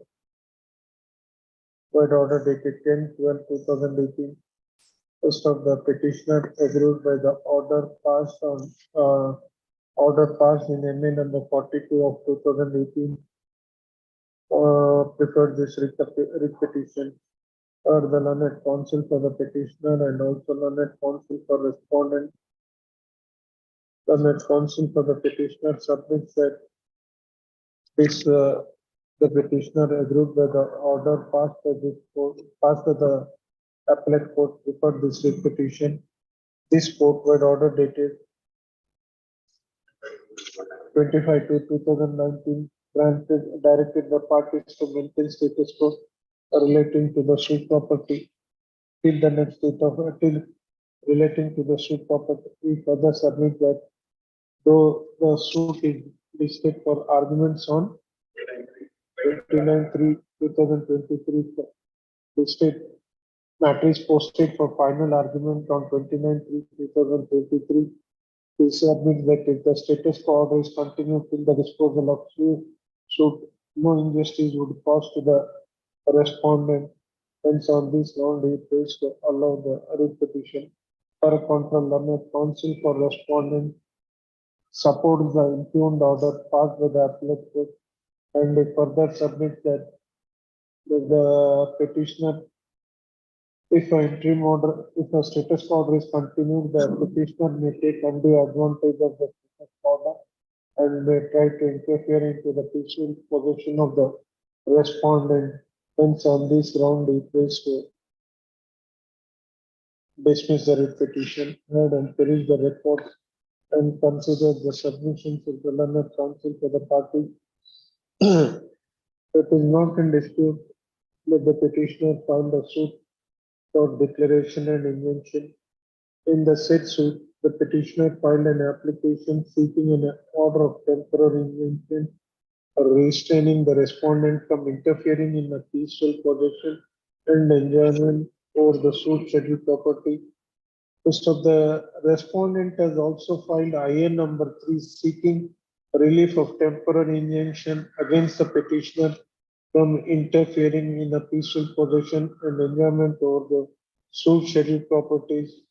by order dated 10/12/2018. First of the petitioner agreed by the order passed in MA number 42 of 2018. Preferred this repetition. Or the learned counsel for the petitioner and also learned counsel for respondent. Learned counsel for the petitioner submits that this the petitioner agreed by the order passed by this court, passed by the appellate court, preferred this repetition. This court by order dated 25/2/2019 directed the parties to maintain status quo relating to the suit property till the next date of relating to the suit property. We further submit that though the suit is listed for arguments on 29/3/2023, the state matter is posted for final argument on 29/3/2023. We submit that if the status quo order is continued till the disposal of suit, no injustice would cause to the respondent. Hence, on this ground, he pays to allow the repetition. Per contra, learned counsel for respondent supports the impugned order passed by the appellate court, and they further submit that the petitioner, if a status order is continued, the petitioner may take undue advantage of the status order and may try to interfere into the peaceful possession of the respondent. Hence, on this ground, he pays to dismiss the writ petition, heard and peruse the reports, and consider the submissions of the learned counsel for the party. It is not in dispute that the petitioner filed a suit for declaration and injunction. In the said suit, the petitioner filed an application seeking an order of temporary injunction restraining the respondent from interfering in the peaceful possession and enjoyment over the suit scheduled property. First of the respondent has also filed IN number 3 seeking relief of temporary injunction against the petitioner from interfering in the peaceful possession and enjoyment over the suit scheduled properties.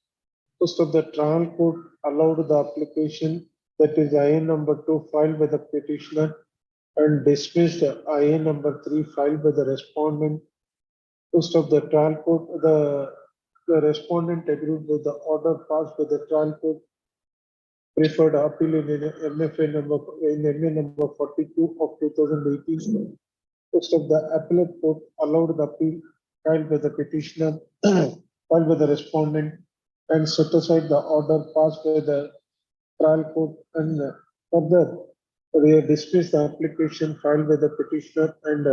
First of the trial court allowed the application, that is IN number 2 filed by the petitioner, and dismissed IN number 3 filed by the respondent. First of the trial court, the respondent agreed with the order passed by the trial court, preferred appeal in MA number 42 of 2018. First of the appellate court allowed the appeal filed by the petitioner, filed by the respondent, and set aside the order passed by the trial court, and further they dismissed the application filed by the petitioner and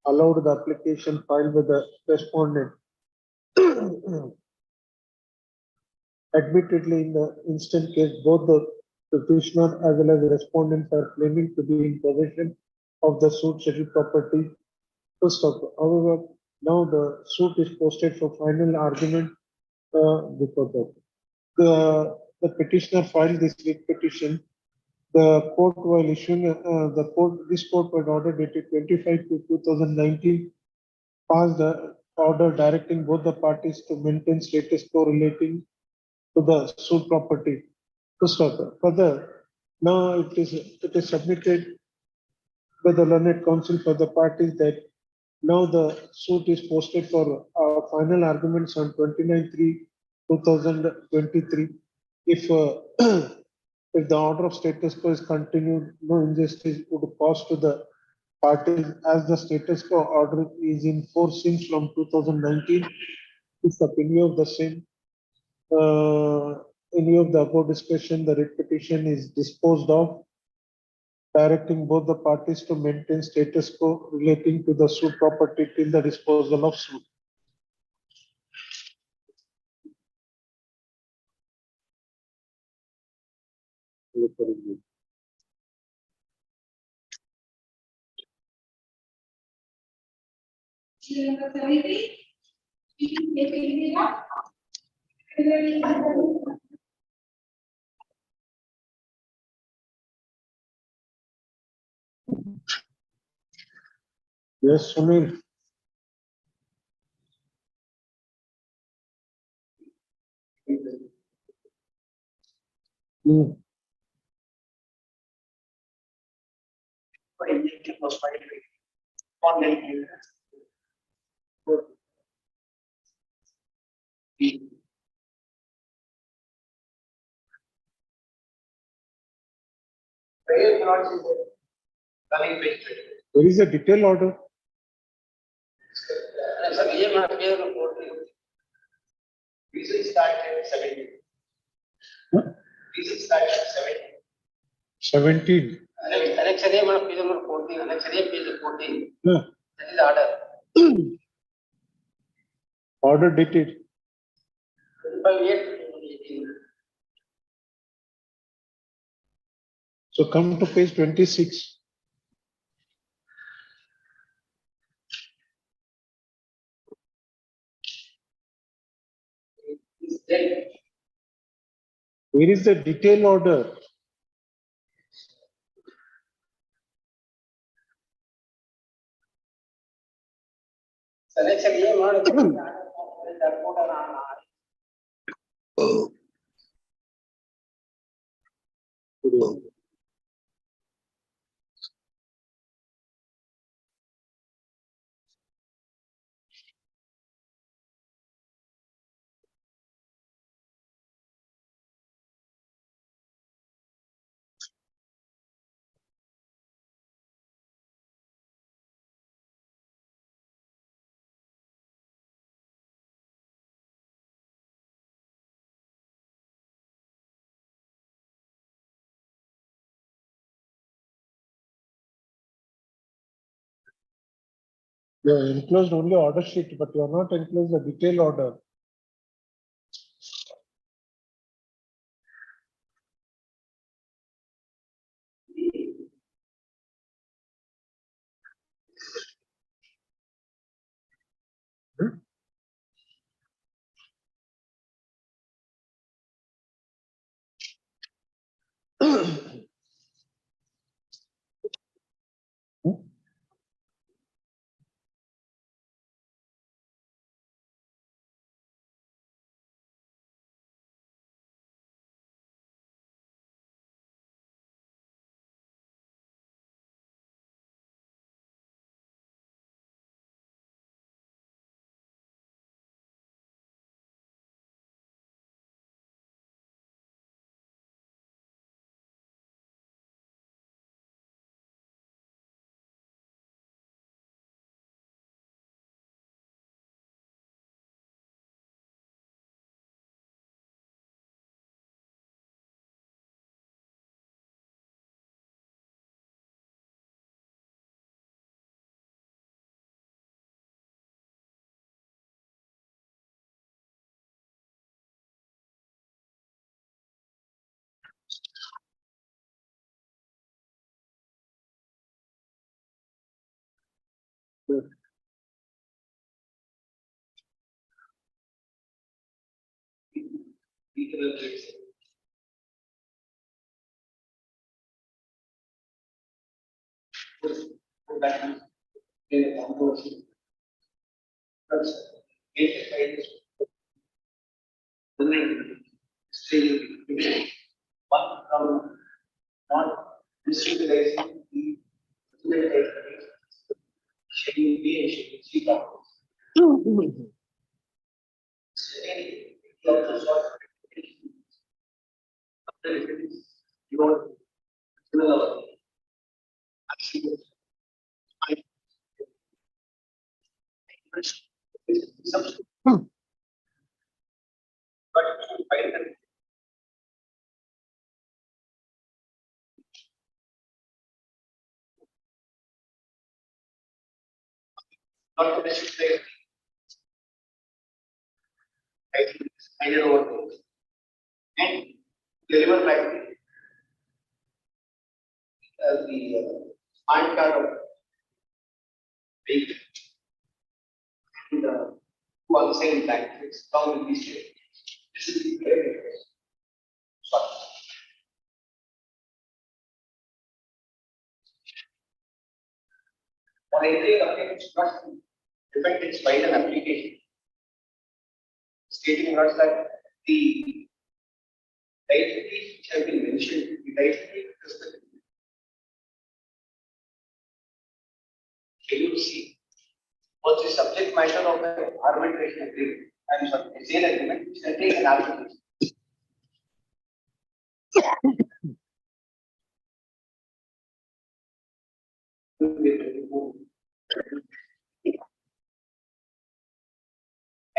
allowed the application filed by the respondent. Admittedly, in the instant case, both the petitioner as well as the respondents are claiming to be in possession of the suit scheduled property. First of all, however, now the suit is posted for final argument before that. The petitioner filed this writ petition. The court, while issuing this court had order dated 25 to 2019, passed the order directing both the parties to maintain status quo relating to the suit property. Further, now it is submitted by the learned counsel for the parties that now the suit is posted for final arguments on 29/3/2023. If if the order of status quo is continued, no injustice would cause to the parties as the status quo order is in force since from 2019. If the view of the same, in view of the above discussion, the writ petition is disposed of, directing both the parties to maintain status quo relating to the suit property till the disposal of suit. Issue number 73. Yes, Sunil. Hmm. Injunction was filed on the There is a detailed order. Reason start at 17. Huh? Reason start at 17. 17. Annexure A, man, page number 14, annexure A, page 14. Yeah. That is the order. Order dated. 25/8/2018. So come to page 26. Is dead. Where is the detailed order? Annexure A, man, You have enclosed only order sheet, but you are not enclosed the detailed order. One from not distributing the schedule B and schedule C problems. Second, you also solve after it is your similar. But to find the not the best player, I did over and deliver back the smart card of vehicle and who are the same time. It's down in this way. This is the very sorry. On entering application must defend its file and application, stating not that the directories which have been mentioned, the directory respective schedule C was the subject matter of an arbitration agreement. I'm sorry, a sale agreement which contains an arbitration.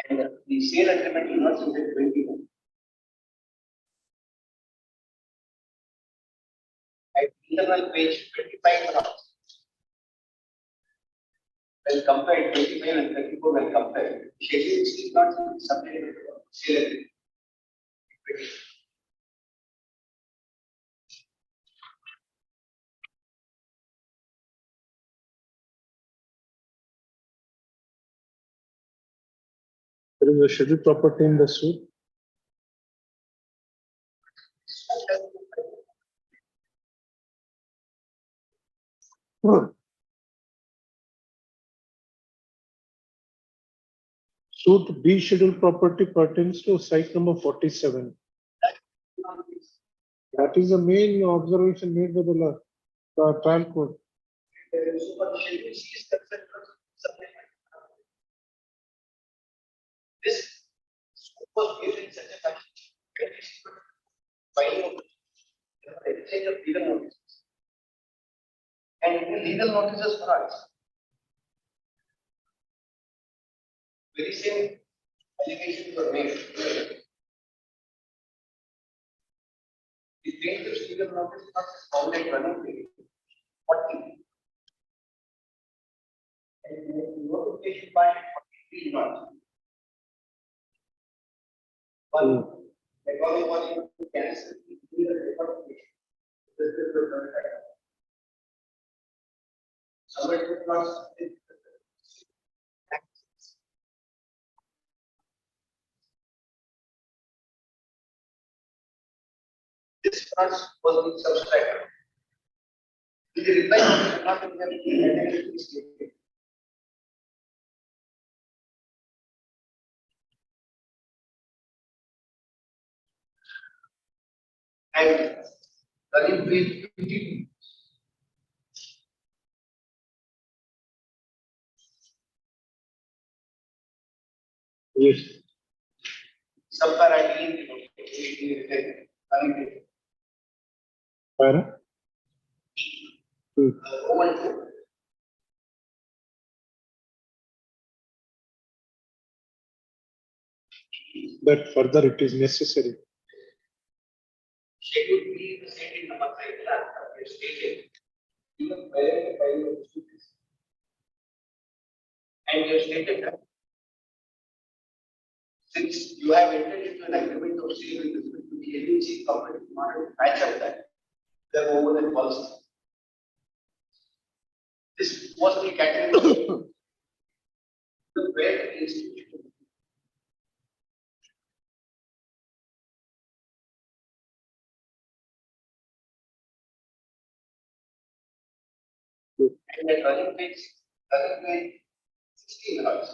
And the sale agreement is not subject to 21. At internal page 25 rounds. When compared 25 and 34 when compared, schedule C is not subject to sale agreement. There is a scheduled property in the suit. Suit B scheduled property pertains to site number 47. That is the main observation made by the trial court. This was given in such a fashion filing of the exchange of legal notices. And in the legal notices for us, very same allegations were made. The plaintiff's legal notice was found at running 40. And notification point 43 not. One, the calling one to cancel the notification. This is the third item. Somebody could not. This trust was being subscribed. The reply was not in the statement. And running page 52. Yes. Subparadigm running page. Para? Roman 2. That further it is necessary. Schedule B is set in number 5 stated. Even where the file of students. And you have stated that since you have entered into an agreement of sale with respect to the agency corporate model, match up that there are more than policy. This was the category where the institution. And the running page 16 hours.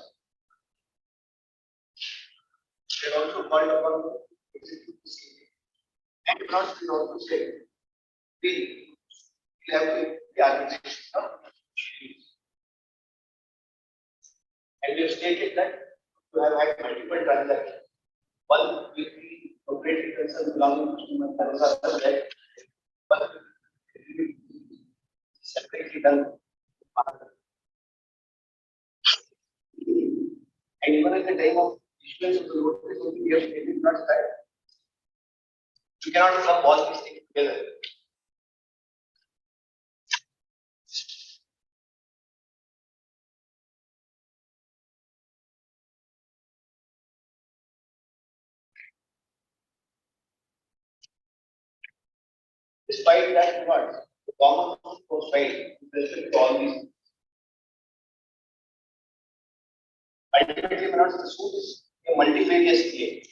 They also called upon to execute the same. And not we also say, we have to the arbitration. And we have stated that you have had multiple transactions. One will be operating concern belonging to human resources. One will be separately done. And even at the time of issuance of the notice, we have stated not that you cannot club all these things together. Despite that, what the common was filed with respect to all these. Ultimately, the suit is a multifarious claim.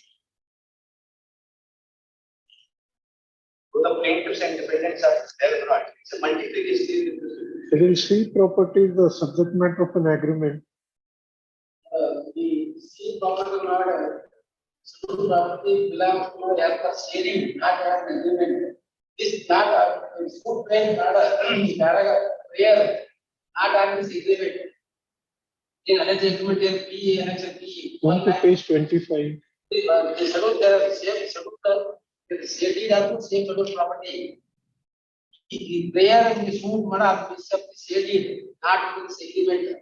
So the plaintiffs and defendants are there or not. It's a multifarious claim. Within C property is the subject matter of an agreement. The C property order, suit property belongs to the sharing, not an agreement. This is not a food claim, not a prayer, not on this agreement. In annex agreement, in P, annex P. On to page 25. The schedule, there are same schedule, the same are same schedule property. The prayer and the food, madam, is of the same not in this agreement.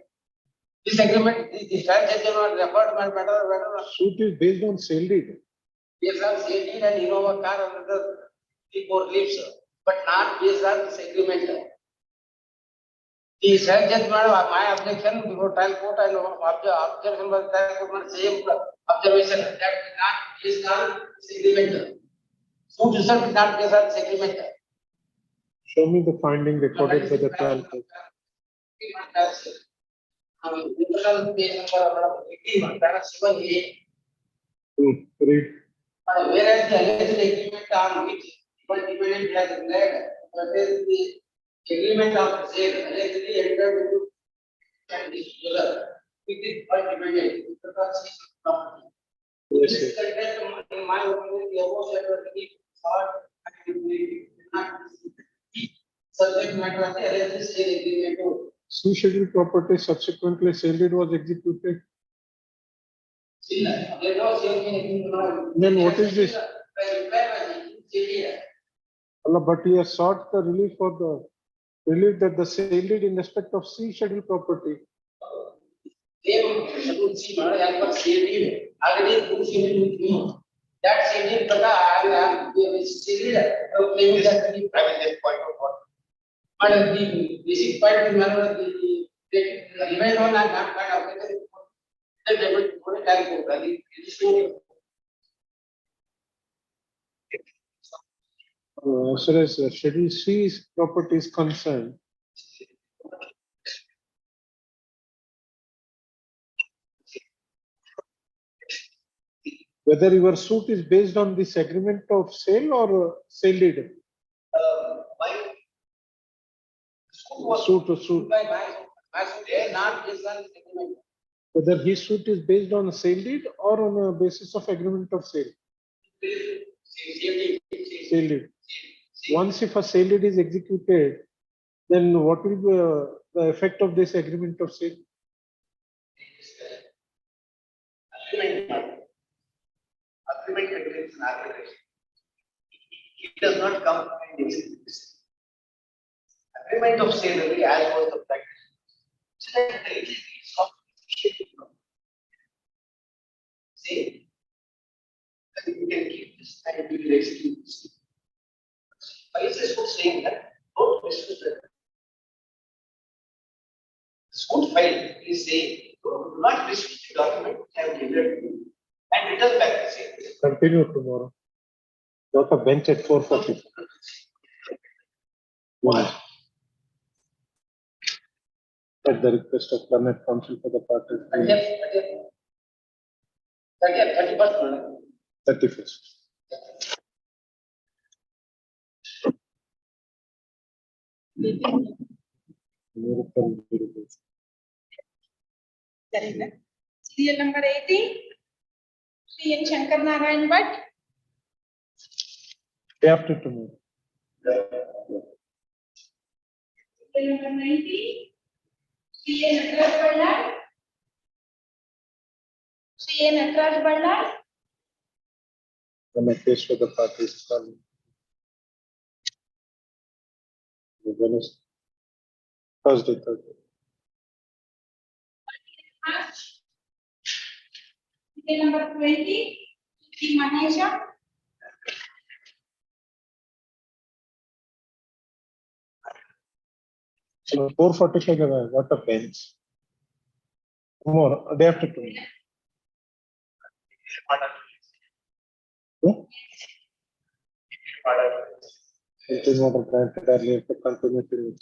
This agreement, the statute are referred by better. Suit is based on sale deed. Based on sale deed and Innova car and other 3-4 leaves, but not based on this agreement. The statute, madam, my objection before trial court and objection was trial court, same observation that is not based on this agreement. Suit itself is not based on this agreement. Show me the finding recorded by the trial court. Page number 18, paragraph 7A. Read. Whereas the alleged agreement on which one defendant has relied, that is the agreement of sale allegedly entered into and disclosure with the one defendant, property. Yes, This content, in my opinion, the above said was the thought and not subject matter of the alleged sale agreement. C schedule property subsequently sale deed was executed. There was sale. Then what is this? Allah, but he has sought the relief for the relief that the sale deed in respect of C schedule property. Schedule C, already two schedule with me. That schedule, but I am claiming that I will just point out what. But the basic point, remember the Remain on and not kind of. They will put it as a value. As far as Schedule C's property is concerned, whether your suit is based on this agreement of sale or sale deed. My Suit to suit. by my suit, not based on agreement. Whether his suit is based on a sale deed or on a basis of agreement of sale. Sale deed. Once if a sale deed is executed, then what will be the effect of this agreement of sale? Agreement contains an arbitration. It does not come and execute this. Agreement of sale only as was the practice. Say, I think you can keep this and we will execute this. Why is this book saying that? Don't misuse that. The suit file is saying, do not misuse the document I have given you and return back the same. Continue tomorrow. Got a bench at 4:40. At the request of Karnataka Council for the parties. 31st. Serial number 18. Sri N. Shankar Narayan Bhatt. Day after tomorrow. Serial number 19. Sri N. Nataraj Ballar. Sri N. Nataraj Ballar. The case for the parties. Thursday. Serial number 20. Sri Manesha. So 4:45, what a bench. Tomorrow, day after tomorrow. It is not granted earlier to continue to